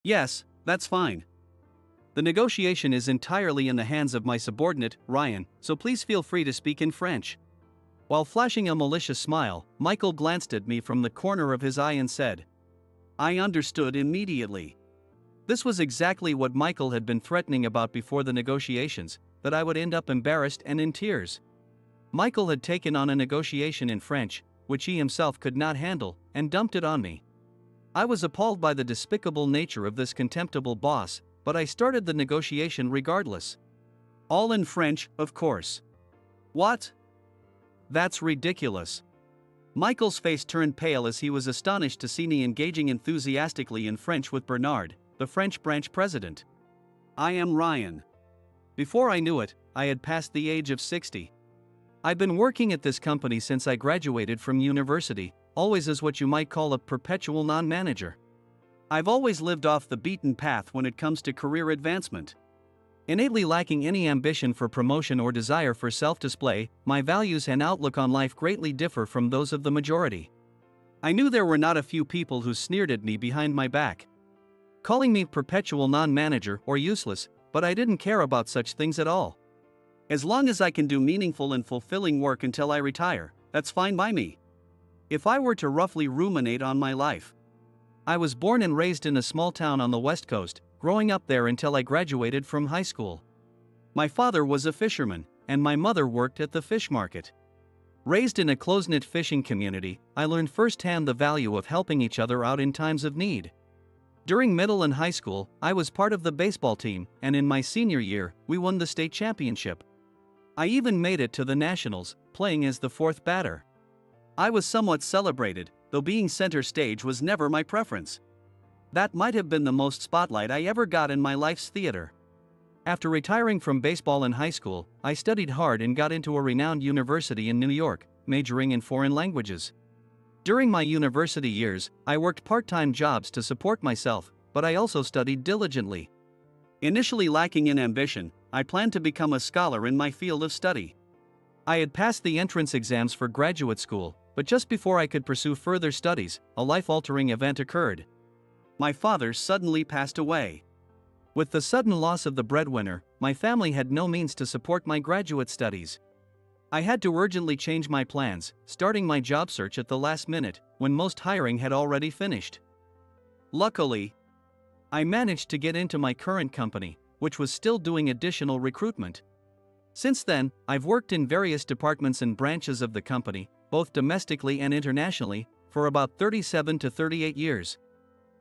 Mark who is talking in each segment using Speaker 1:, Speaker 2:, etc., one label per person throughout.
Speaker 1: Yes, that's fine. The negotiation is entirely in the hands of my subordinate, Ryan, so please feel free to speak in French. While flashing a malicious smile, Michael glanced at me from the corner of his eye and said, I understood immediately. This was exactly what Michael had been threatening about before the negotiations, that I would end up embarrassed and in tears. Michael had taken on a negotiation in French, which he himself could not handle, and dumped it on me. I was appalled by the despicable nature of this contemptible boss, but I started the negotiation regardless. All in French, of course. What? That's ridiculous. Michael's face turned pale as he was astonished to see me engaging enthusiastically in French with Bernard, the French branch president. I am Ryan. Before I knew it, I had passed the age of 60. I've been working at this company since I graduated from university, always as what you might call a perpetual non-manager. I've always lived off the beaten path when it comes to career advancement. Innately lacking any ambition for promotion or desire for self-display, my values and outlook on life greatly differ from those of the majority. I knew there were not a few people who sneered at me behind my back, calling me perpetual non-manager or useless, but I didn't care about such things at all. As long as I can do meaningful and fulfilling work until I retire, that's fine by me. If I were to roughly ruminate on my life, I was born and raised in a small town on the West Coast, growing up there until I graduated from high school. My father was a fisherman, and my mother worked at the fish market. Raised in a close-knit fishing community, I learned firsthand the value of helping each other out in times of need. During middle and high school, I was part of the baseball team, and in my senior year, we won the state championship. I even made it to the Nationals, playing as the fourth batter. I was somewhat celebrated, though being center stage was never my preference. That might have been the most spotlight I ever got in my life's theater. After retiring from baseball in high school, I studied hard and got into a renowned university in New York, majoring in foreign languages. During my university years, I worked part-time jobs to support myself, but I also studied diligently. Initially lacking in ambition, I planned to become a scholar in my field of study. I had passed the entrance exams for graduate school, but just before I could pursue further studies, a life-altering event occurred. My father suddenly passed away. With the sudden loss of the breadwinner, my family had no means to support my graduate studies. I had to urgently change my plans, starting my job search at the last minute, when most hiring had already finished. Luckily, I managed to get into my current company, which was still doing additional recruitment. Since then, I've worked in various departments and branches of the company, both domestically and internationally, for about 37 to 38 years.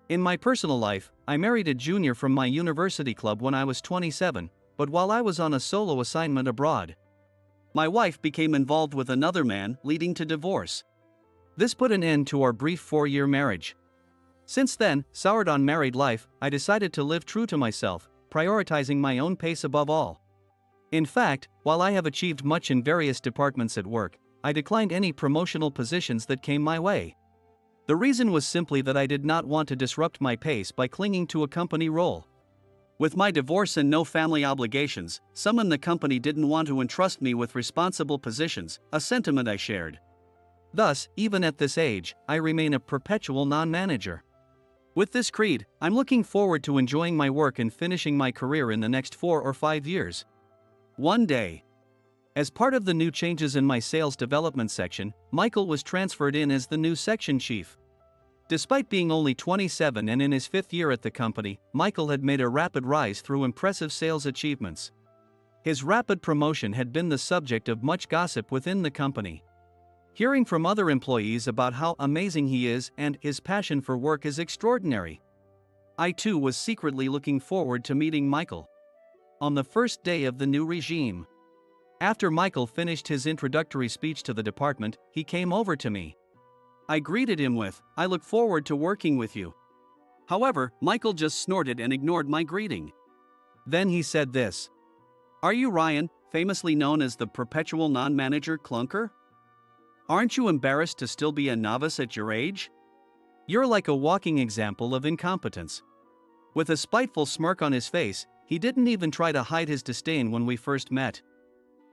Speaker 1: In my personal life, I married a junior from my university club when I was 27, but while I was on a solo assignment abroad, my wife became involved with another man, leading to divorce. This put an end to our brief 4-year marriage. Since then, soured on married life, I decided to live true to myself, prioritizing my own pace above all. In fact, while I have achieved much in various departments at work, I declined any promotional positions that came my way. The reason was simply that I did not want to disrupt my pace by clinging to a company role. With my divorce and no family obligations, some in the company didn't want to entrust me with responsible positions, a sentiment I shared. Thus, even at this age, I remain a perpetual non-manager. With this creed, I'm looking forward to enjoying my work and finishing my career in the next 4 or 5 years. One day, as part of the new changes in my sales development section, Michael was transferred in as the new section chief. Despite being only 27 and in his 5th year at the company, Michael had made a rapid rise through impressive sales achievements. His rapid promotion had been the subject of much gossip within the company. Hearing from other employees about how amazing he is and his passion for work is extraordinary. I too was secretly looking forward to meeting Michael. On the first day of the new regime, after Michael finished his introductory speech to the department, he came over to me. I greeted him with, "I look forward to working with you." However, Michael just snorted and ignored my greeting. Then he said this, "Are you Ryan, famously known as the perpetual non-manager clunker? Aren't you embarrassed to still be a novice at your age? You're like a walking example of incompetence." With a spiteful smirk on his face, he didn't even try to hide his disdain when we first met.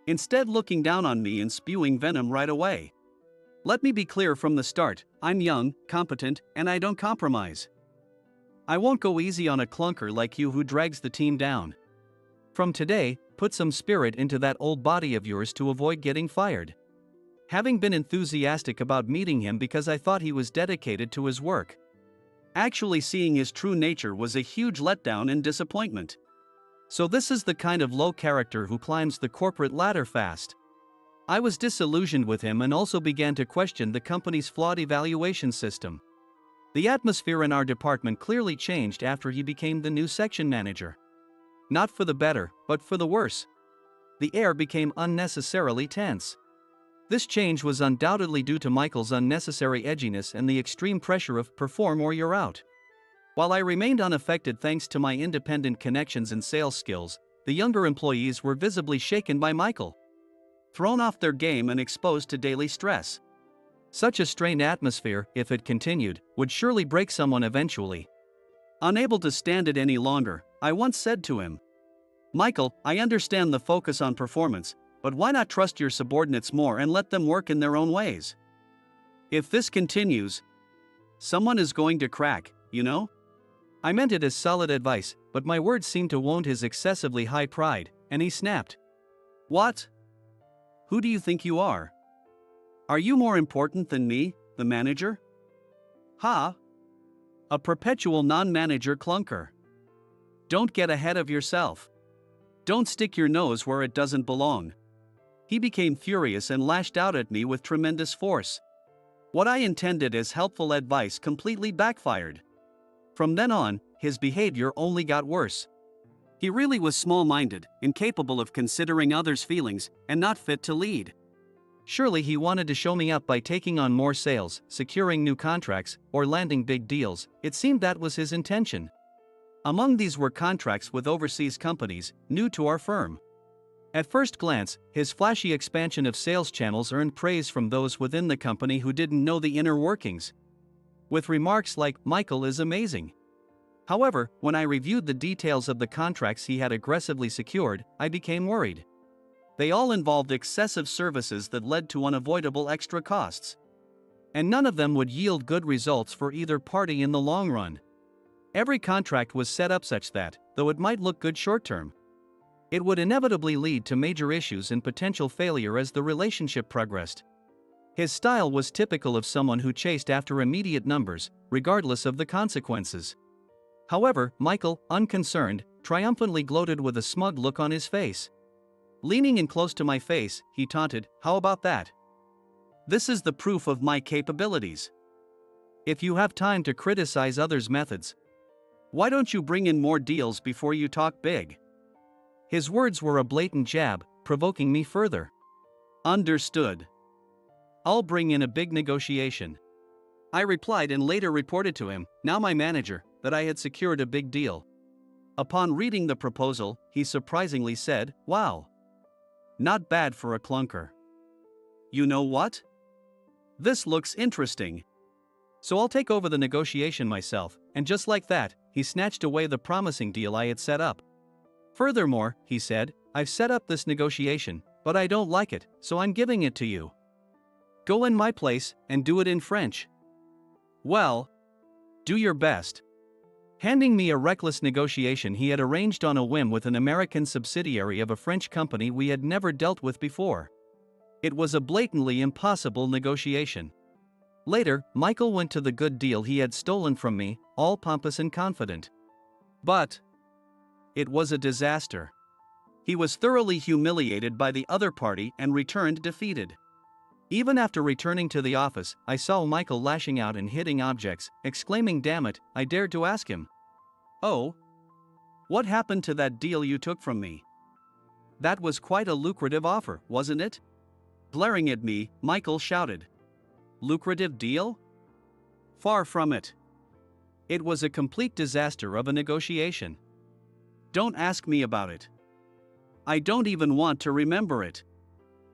Speaker 1: Instead, looking down on me and spewing venom right away. Let me be clear from the start, I'm young, competent, and I don't compromise. I won't go easy on a clunker like you who drags the team down. From today, put some spirit into that old body of yours to avoid getting fired." Having been enthusiastic about meeting him because I thought he was dedicated to his work, actually seeing his true nature was a huge letdown and disappointment. So this is the kind of low character who climbs the corporate ladder fast. I was disillusioned with him and also began to question the company's flawed evaluation system. The atmosphere in our department clearly changed after he became the new section manager. Not for the better, but for the worse. The air became unnecessarily tense. This change was undoubtedly due to Michael's unnecessary edginess and the extreme pressure of perform or you're out. While I remained unaffected thanks to my independent connections and sales skills, the younger employees were visibly shaken by Michael. Thrown off their game and exposed to daily stress. Such a strained atmosphere, if it continued, would surely break someone eventually. Unable to stand it any longer, I once said to him, "Michael, I understand the focus on performance, but why not trust your subordinates more and let them work in their own ways? If this continues, someone is going to crack, you know?" I meant it as solid advice, but my words seemed to wound his excessively high pride, and he snapped. "What? Who do you think you are? Are you more important than me, the manager? Ha? A perpetual non-manager clunker. Don't get ahead of yourself. Don't stick your nose where it doesn't belong." He became furious and lashed out at me with tremendous force. What I intended as helpful advice completely backfired. From then on, his behavior only got worse. He really was small-minded, incapable of considering others' feelings, and not fit to lead. Surely he wanted to show me up by taking on more sales, securing new contracts, or landing big deals. It seemed that was his intention. Among these were contracts with overseas companies, new to our firm. At first glance, his flashy expansion of sales channels earned praise from those within the company who didn't know the inner workings, with remarks like, "Michael is amazing." However, when I reviewed the details of the contracts he had aggressively secured, I became worried. They all involved excessive services that led to unavoidable extra costs. And none of them would yield good results for either party in the long run. Every contract was set up such that, though it might look good short-term, it would inevitably lead to major issues and potential failure as the relationship progressed. His style was typical of someone who chased after immediate numbers, regardless of the consequences. However, Michael, unconcerned, triumphantly gloated with a smug look on his face. Leaning in close to my face, he taunted, "How about that? This is the proof of my capabilities. If you have time to criticize others' methods, why don't you bring in more deals before you talk big?" His words were a blatant jab, provoking me further. "Understood. I'll bring in a big negotiation," I replied and later reported to him, now my manager, that I had secured a big deal. Upon reading the proposal, he surprisingly said, "Wow. Not bad for a clunker. You know what? This looks interesting. So I'll take over the negotiation myself," and just like that, he snatched away the promising deal I had set up. "Furthermore," he said, "I've set up this negotiation, but I don't like it, so I'm giving it to you. Go in my place, and do it in French." Well, do your best. Handing me a reckless negotiation he had arranged on a whim with an American subsidiary of a French company we had never dealt with before. It was a blatantly impossible negotiation. Later, Michael went to the good deal he had stolen from me, all pompous and confident. But it was a disaster. He was thoroughly humiliated by the other party and returned defeated. Even after returning to the office, I saw Michael lashing out and hitting objects, exclaiming, "Damn it," I dared to ask him. "Oh? What happened to that deal you took from me? That was quite a lucrative offer, wasn't it?" Glaring at me, Michael shouted. "Lucrative deal? Far from it. It was a complete disaster of a negotiation. Don't ask me about it. I don't even want to remember it."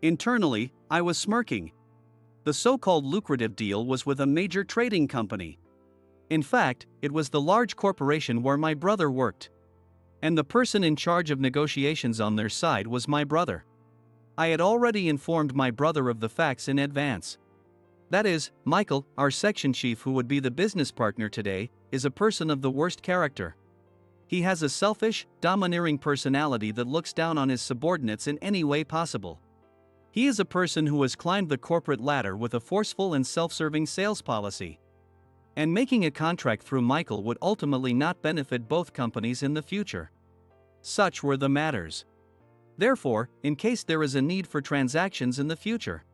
Speaker 1: Internally, I was smirking. The so-called lucrative deal was with a major trading company. In fact, it was the large corporation where my brother worked. And the person in charge of negotiations on their side was my brother. I had already informed my brother of the facts in advance. That is, Michael, our section chief who would be the business partner today, is a person of the worst character. He has a selfish, domineering personality that looks down on his subordinates in any way possible. He is a person who has climbed the corporate ladder with a forceful and self-serving sales policy. And making a contract through Michael would ultimately not benefit both companies in the future. Such were the matters. Therefore, in case there is a need for transactions in the future,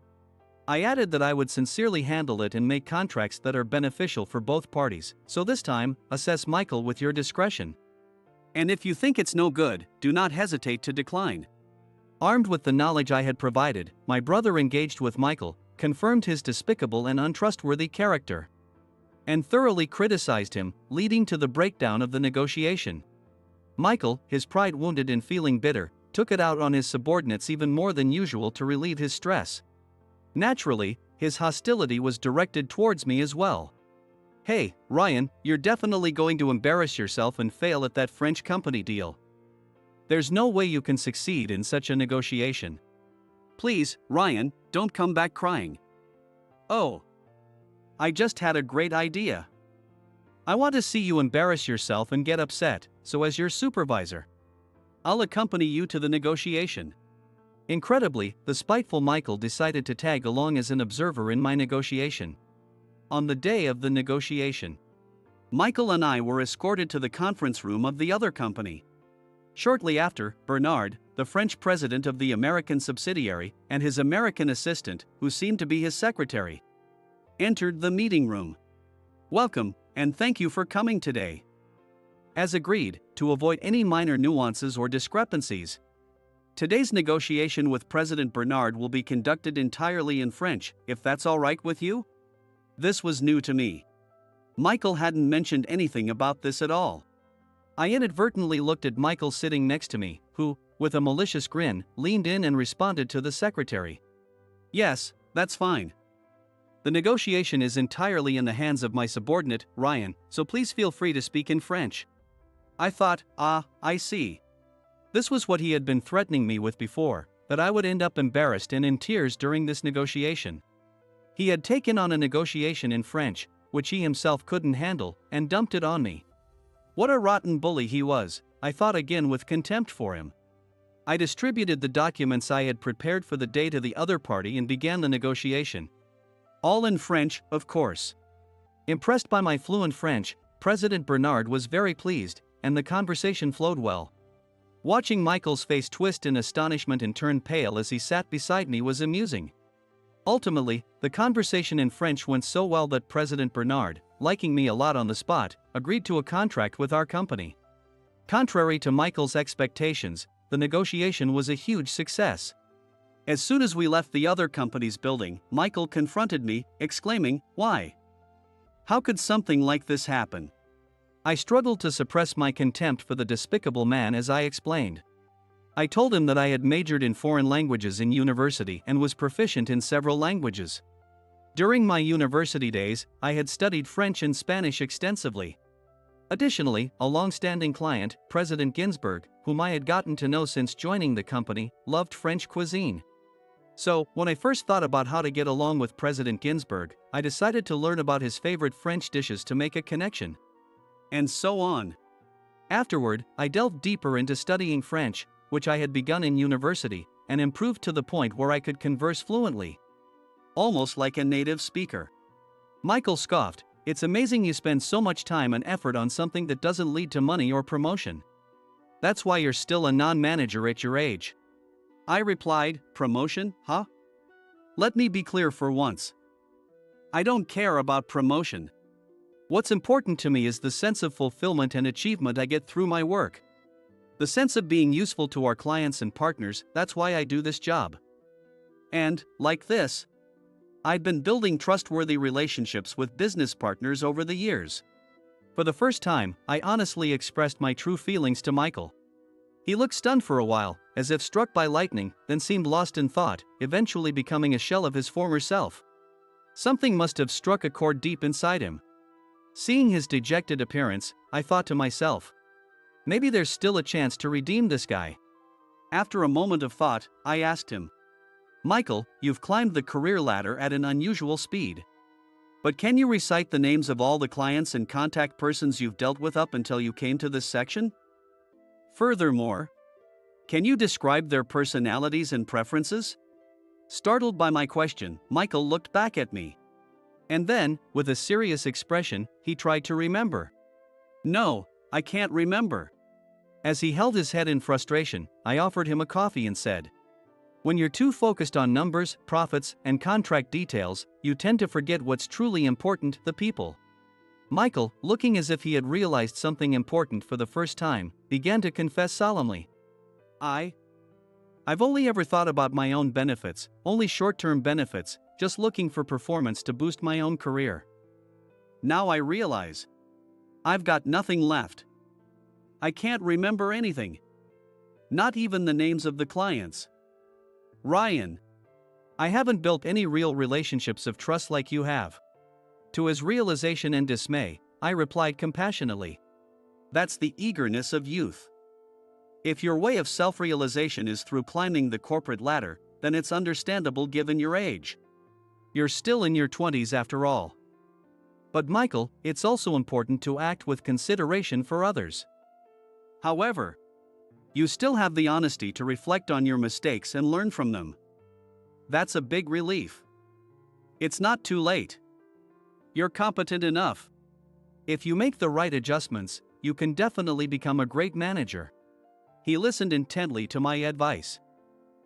Speaker 1: I added that I would sincerely handle it and make contracts that are beneficial for both parties, so this time, assess Michael with your discretion. And if you think it's no good, do not hesitate to decline. Armed with the knowledge I had provided, my brother engaged with Michael, confirmed his despicable and untrustworthy character, and thoroughly criticized him, leading to the breakdown of the negotiation. Michael, his pride wounded and feeling bitter, took it out on his subordinates even more than usual to relieve his stress. Naturally, his hostility was directed towards me as well. "Hey, Ryan, you're definitely going to embarrass yourself and fail at that French company deal. There's no way you can succeed in such a negotiation. Please, Ryan, don't come back crying. Oh, I just had a great idea. I want to see you embarrass yourself and get upset, so as your supervisor, I'll accompany you to the negotiation." Incredibly, the spiteful Michael decided to tag along as an observer in my negotiation. On the day of the negotiation, Michael and I were escorted to the conference room of the other company. Shortly after, Bernard, the French president of the American subsidiary, and his American assistant, who seemed to be his secretary, entered the meeting room. "Welcome, and thank you for coming today." As agreed, to avoid any minor nuances or discrepancies, today's negotiation with President Bernard will be conducted entirely in French, if that's all right with you? This was new to me. Michael hadn't mentioned anything about this at all. I inadvertently looked at Michael sitting next to me, who, with a malicious grin, leaned in and responded to the secretary. "Yes, that's fine. The negotiation is entirely in the hands of my subordinate, Ryan, so please feel free to speak in French." I thought, I see. This was what he had been threatening me with before, that I would end up embarrassed and in tears during this negotiation. He had taken on a negotiation in French, which he himself couldn't handle, and dumped it on me. What a rotten bully he was, I thought again with contempt for him. I distributed the documents I had prepared for the day to the other party and began the negotiation. All in French, of course. Impressed by my fluent French, President Bernard was very pleased, and the conversation flowed well. Watching Michael's face twist in astonishment and turn pale as he sat beside me was amusing. Ultimately, the conversation in French went so well that President Bernard, liking me a lot on the spot, agreed to a contract with our company. Contrary to Michael's expectations, the negotiation was a huge success. As soon as we left the other company's building, Michael confronted me, exclaiming, "Why? How could something like this happen?" I struggled to suppress my contempt for the despicable man as I explained. I told him that I had majored in foreign languages in university and was proficient in several languages. During my university days, I had studied French and Spanish extensively. Additionally, a long-standing client, President Ginsburg, whom I had gotten to know since joining the company, loved French cuisine. So, when I first thought about how to get along with President Ginsburg, I decided to learn about his favorite French dishes to make a connection. And so on. Afterward, I delved deeper into studying French, which I had begun in university, and improved to the point where I could converse fluently. Almost like a native speaker. Michael scoffed, "It's amazing you spend so much time and effort on something that doesn't lead to money or promotion. That's why you're still a non-manager at your age." I replied, "Promotion, huh? Let me be clear for once. I don't care about promotion. What's important to me is the sense of fulfillment and achievement I get through my work. The sense of being useful to our clients and partners, that's why I do this job." And, like this, I'd been building trustworthy relationships with business partners over the years. For the first time, I honestly expressed my true feelings to Michael. He looked stunned for a while, as if struck by lightning, then seemed lost in thought, eventually becoming a shell of his former self. Something must have struck a chord deep inside him. Seeing his dejected appearance, I thought to myself, maybe there's still a chance to redeem this guy. After a moment of thought, I asked him, "Michael, you've climbed the career ladder at an unusual speed. But can you recite the names of all the clients and contact persons you've dealt with up until you came to this section? Furthermore, can you describe their personalities and preferences? Startled by my question, Michael looked back at me. And then, with a serious expression, he tried to remember. No, I can't remember. As he held his head in frustration, I offered him a coffee and said, "When you're too focused on numbers, profits, and contract details, you tend to forget what's truly important, the people." Michael, looking as if he had realized something important for the first time, began to confess solemnly. I've only ever thought about my own benefits, only short-term benefits, just looking for performance to boost my own career. Now I realize I've got nothing left. I can't remember anything. Not even the names of the clients. Ryan, I haven't built any real relationships of trust like you have. To his realization and dismay, I replied compassionately. That's the eagerness of youth. If your way of self-realization is through climbing the corporate ladder, then it's understandable given your age. You're still in your 20s after all. But Michael, it's also important to act with consideration for others. However, you still have the honesty to reflect on your mistakes and learn from them. That's a big relief. It's not too late. You're competent enough. If you make the right adjustments, you can definitely become a great manager. He listened intently to my advice.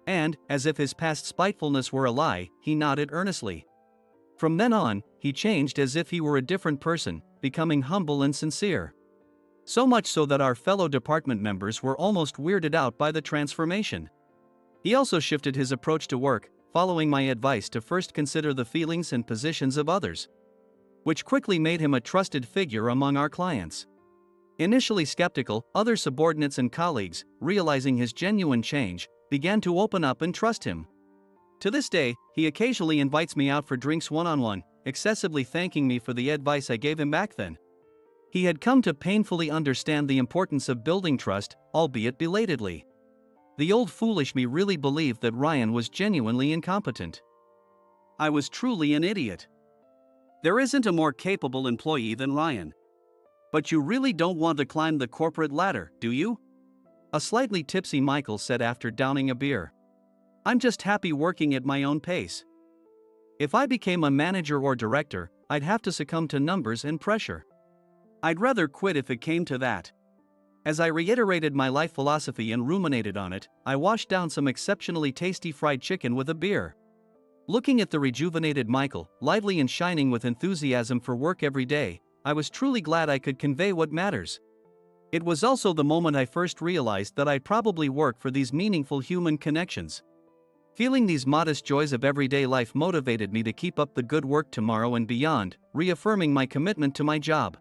Speaker 1: And, as if his past spitefulness were a lie, he nodded earnestly. From then on, he changed as if he were a different person, becoming humble and sincere. So much so that our fellow department members were almost weirded out by the transformation. He also shifted his approach to work, following my advice to first consider the feelings and positions of others, which quickly made him a trusted figure among our clients. Initially skeptical, other subordinates and colleagues, realizing his genuine change, began to open up and trust him. To this day, he occasionally invites me out for drinks one-on-one, excessively thanking me for the advice I gave him back then. He had come to painfully understand the importance of building trust, albeit belatedly. The old foolish me really believed that Ryan was genuinely incompetent. I was truly an idiot. There isn't a more capable employee than Ryan. But you really don't want to climb the corporate ladder, do you? A slightly tipsy Michael said after downing a beer. I'm just happy working at my own pace. If I became a manager or director, I'd have to succumb to numbers and pressure. I'd rather quit if it came to that. As I reiterated my life philosophy and ruminated on it, I washed down some exceptionally tasty fried chicken with a beer. Looking at the rejuvenated Michael, lively and shining with enthusiasm for work every day, I was truly glad I could convey what matters. It was also the moment I first realized that I'd probably work for these meaningful human connections. Feeling these modest joys of everyday life motivated me to keep up the good work tomorrow and beyond, reaffirming my commitment to my job.